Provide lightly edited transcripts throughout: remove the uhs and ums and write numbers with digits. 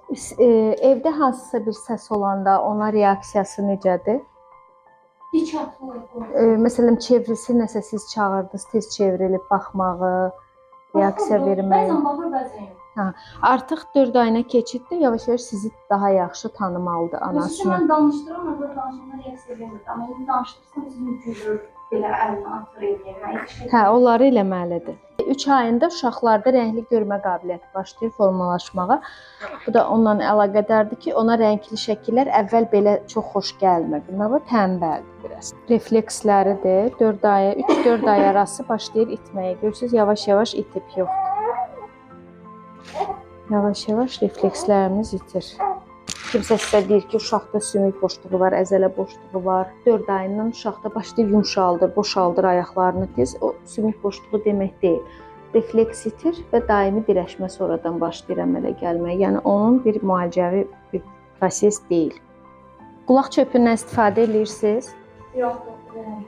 Evdə hansısa bir səs olanda ona reaksiyası necədir? Hiç atmıyor. Məsələn, çevrilsi nəsə siz çağırdınız, tez çevrilib baxmağı, reaksiya verməyi. Bəzən baxır, bəzən yox. Hə, artıq 4 ayına keçiddə yavaş-yavaş sizi daha yaxşı tanımalıdır anasını. Mən danışdıram, mən danışanda reaksiya vermirdi. Amma indi danışdırsam bizim gülür, belə əlini atır eləyir. Hə, onları eləməlidir. 3 ayında uşaqlarda rəngli görmə qabiliyyəti başlayır formalaşmağa. Bu da onunla əlaqədardır ki, ona rəngli şəkillər əvvəl belə çox xoş gəlmir. Bunlar tənbəldir biraz. Refleksləridir. 4 aya, 3-4 ay arası başlayır itməyə. Görürsüz, yavaş-yavaş itib yoxdur. Yavaş-yavaş reflekslərimiz itir. Kimsə sizə deyir ki, uşaqda sümük boşluğu var, əzələ boşluğu var. 4 ayından uşaqda başlayır yumşaldır, boşaldır ayaqlarını tez. O sümük boşluğu demək deyil. Refleks itir və daimi dirəşmə sonradan başlayır əmələ gəlməyə. Yəni onun bir müalicəvi bir proses deyil. Qulaq çöpündən istifadə edirsiniz? Yox.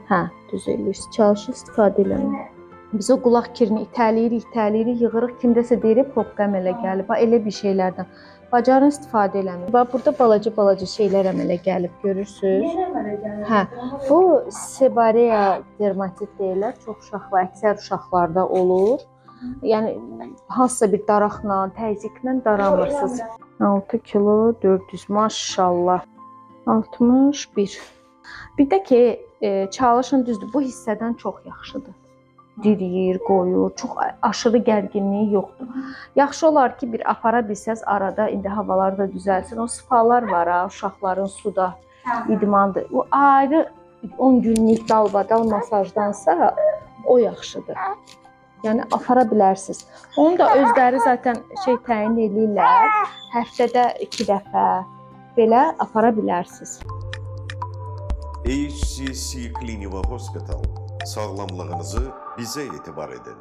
Hə, düz edirsiniz. Çalışın istifadə eləməyə. Biz o qulaq kirini itəliyirik, yığırıq. Kimdəsə deyir, probka əmələ gəlib. Elə bir şeylərdən. Bacarın istifadə eləməyin. Bax, burada balaca şeylər əmələ gəlib, görürsünüz? Yenə əmələ gəlir. Hə, bu seborrea dermatit deyirlər. Çox uşaq və əksər uşaqlarda olur. Yəni, hansısa bir daraqla, təzyiqlə daranmırsınız. 6 kilo 400, maşallah. 61. Bir də ki, çalışın düzdür, bu hissədən çox yaxşıdır. Diriyir, qoyur, çox aşırı gərginliyi yoxdur. Yaxşı olar ki, bir apara bilsəz arada, indi havalar da düzəlsin. O spalar var ha, uşaqların suda idmandır. O ayrı 10 günlük dalbadal masajdansa o yaxşıdır. Yəni apara bilərsiniz. Onu da özləri zaten təyin edirlər. Həftədə 2 dəfə belə apara bilərsiniz. HCC Clinical Hospital. Sağlamlığınızı bizə etibar edin.